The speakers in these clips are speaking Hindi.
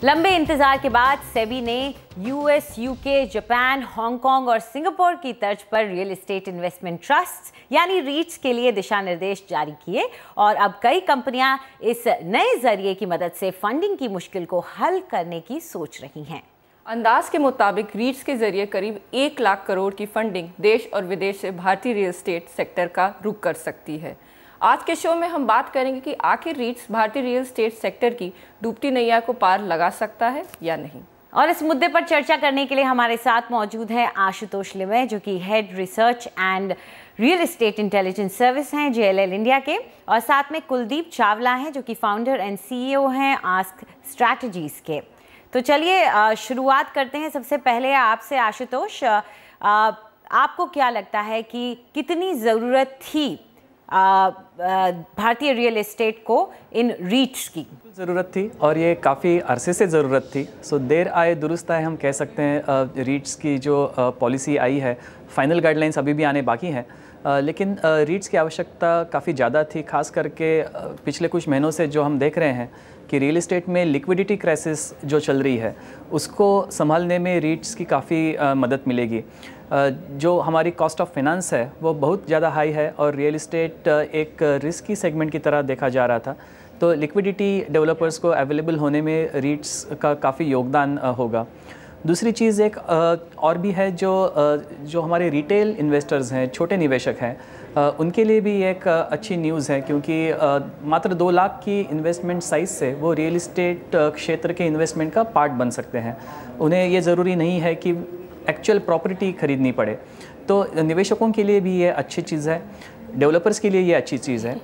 लंबे इंतजार के बाद सेबी ने यूएस, यूके, जापान, हांगकांग और सिंगापुर की तर्ज पर रियल एस्टेट इन्वेस्टमेंट ट्रस्ट यानी रीट्स के लिए दिशा निर्देश जारी किए और अब कई कंपनियां इस नए जरिए की मदद से फंडिंग की मुश्किल को हल करने की सोच रही हैं। अंदाज के मुताबिक रीट्स के जरिए करीब 1 लाख करोड़ की फंडिंग देश और विदेश से भारतीय रियल एस्टेट सेक्टर का रुख कर सकती है। आज के शो में हम बात करेंगे कि आखिर रीट्स भारतीय रियल एस्टेट सेक्टर की डूबती नैया को पार लगा सकता है या नहीं। और इस मुद्दे पर चर्चा करने के लिए हमारे साथ मौजूद है आशुतोष लिमये, जो कि head research and real estate intelligence service हैं JLL इंडिया के, और साथ में कुलदीप चावला हैं जो कि फाउंडर एंड CEO हैं आस्क स्ट्रैटेजीज के। तो चलिए शुरुआत करते हैं। सबसे पहले आपसे आशुतोष, आपको क्या लगता है कि कितनी ज़रूरत थी भारतीय रियल एस्टेट को इन रीट्स की? ज़रूरत थी और ये काफ़ी अरसे से ज़रूरत थी। सो देर आए दुरुस्त आए हम कह सकते हैं। रीट्स की जो पॉलिसी आई है, फाइनल गाइडलाइंस अभी भी आने बाकी हैं, लेकिन रीट्स की आवश्यकता काफ़ी ज़्यादा थी। खास करके पिछले कुछ महीनों से जो हम देख रहे हैं कि रियल एस्टेट में लिक्विडिटी क्राइसिस जो चल रही है उसको संभालने में रीट्स की काफ़ी मदद मिलेगी। जो हमारी कॉस्ट ऑफ फाइनेंस है वो बहुत ज़्यादा हाई है और रियल एस्टेट एक रिस्की सेगमेंट की तरह देखा जा रहा था, तो लिक्विडिटी डेवलपर्स को अवेलेबल होने में रीट्स का काफ़ी योगदान होगा। दूसरी चीज़ एक और भी है, जो हमारे रिटेल इन्वेस्टर्स हैं, छोटे निवेशक हैं, उनके लिए भी एक अच्छी न्यूज़ है, क्योंकि मात्र 2 लाख की इन्वेस्टमेंट साइज़ से वो रियल एस्टेट क्षेत्र के इन्वेस्टमेंट का पार्ट बन सकते हैं। उन्हें ये ज़रूरी नहीं है कि एक्चुअल प्रॉपर्टी खरीदनी पड़े, तो निवेशकों के लिए भी ये अच्छी चीज़ है, डेवलपर्स के लिए ये अच्छी चीज़ है।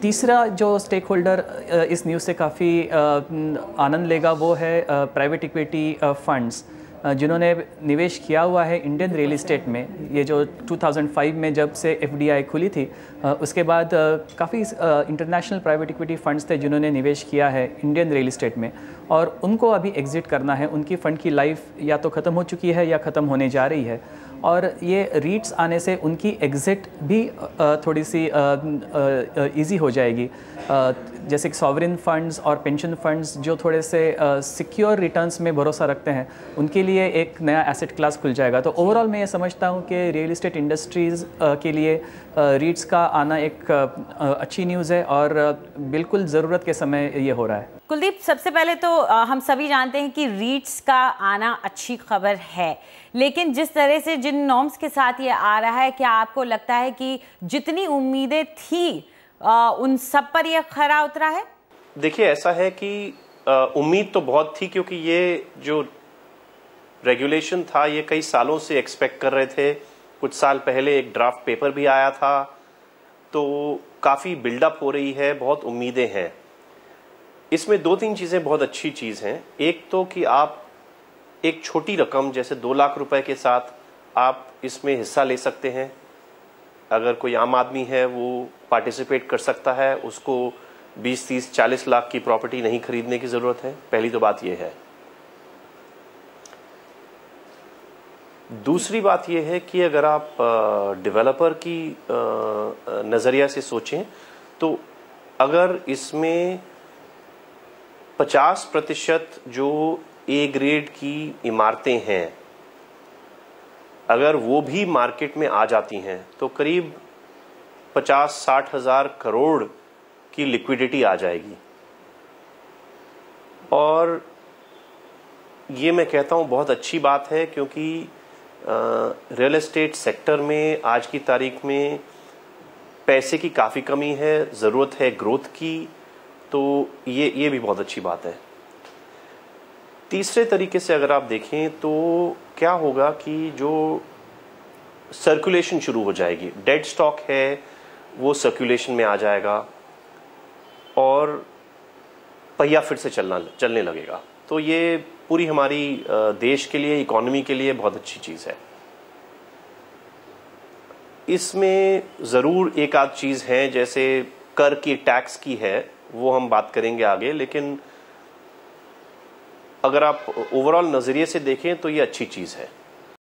तीसरा जो स्टेक होल्डर इस न्यूज़ से काफ़ी आनंद लेगा वो है प्राइवेट इक्विटी फंड्स, जिन्होंने निवेश किया हुआ है इंडियन रियल एस्टेट में। ये जो 2005 में जब से FDI खुली थी, उसके बाद काफ़ी इंटरनेशनल प्राइवेट इक्विटी फंड्स थे जिन्होंने निवेश किया है इंडियन रियल एस्टेट में, और उनको अभी एग्ज़िट करना है। उनकी फ़ंड की लाइफ या तो ख़त्म हो चुकी है या ख़त्म होने जा रही है, और ये रीट्स आने से उनकी एग्ज़िट भी थोड़ी सी ईजी हो जाएगी। जैसे कि सॉवरिन फंड्स और पेंशन फंड्स जो थोड़े से सिक्योर रिटर्न्स में भरोसा रखते हैं, उनके लिए एक नया एसेट क्लास खुल जाएगा। तो ओवरऑल मैं ये समझता हूँ कि रियल एस्टेट इंडस्ट्रीज़ के लिए रीट्स का आना एक अच्छी न्यूज़ है और बिल्कुल ज़रूरत के समय ये हो रहा है। कुलदीप, सबसे पहले तो हम सभी जानते हैं कि रीट्स का आना अच्छी खबर है, लेकिन जिस तरह से जिन नॉर्म्स के साथ ये आ रहा है, क्या आपको लगता है कि जितनी उम्मीदें थी उन सब पर ये खरा उतरा है? देखिए, ऐसा है कि उम्मीद तो बहुत थी, क्योंकि ये जो रेगुलेशन था ये कई सालों से एक्सपेक्ट कर रहे थे। कुछ साल पहले एक ड्राफ्ट पेपर भी आया था, तो काफ़ी बिल्डअप हो रही है, बहुत उम्मीदें हैं। इसमें 2-3 चीज़ें बहुत अच्छी चीज़ हैं। एक तो कि आप एक छोटी रकम जैसे 2 लाख रुपए के साथ आप इसमें हिस्सा ले सकते हैं। अगर कोई आम आदमी है वो पार्टिसिपेट कर सकता है, उसको 20, 30, 40 लाख की प्रॉपर्टी नहीं खरीदने की ज़रूरत है। पहली तो बात यह है। दूसरी बात यह है कि अगर आप डेवलपर की नज़रिया से सोचें, तो अगर इसमें 50% जो A ग्रेड की इमारतें हैं, अगर वो भी मार्केट में आ जाती हैं, तो करीब 50-60 हज़ार करोड़ की लिक्विडिटी आ जाएगी। और ये मैं कहता हूँ बहुत अच्छी बात है, क्योंकि रियल एस्टेट सेक्टर में आज की तारीख में पैसे की काफ़ी कमी है, ज़रूरत है ग्रोथ की, तो ये भी बहुत अच्छी बात है। तीसरे तरीके से अगर आप देखें तो क्या होगा कि जो सर्कुलेशन शुरू हो जाएगी, डेड स्टॉक है वो सर्कुलेशन में आ जाएगा और पहिया फिर से चलने लगेगा। तो ये पूरी हमारी देश के लिए, इकोनॉमी के लिए बहुत अच्छी चीज़ है। इसमें ज़रूर एक आध चीज़ है, जैसे कर की, टैक्स की है, वो हम बात करेंगे आगे, लेकिन अगर आप ओवरऑल नज़रिए से देखें तो ये अच्छी चीज़ है।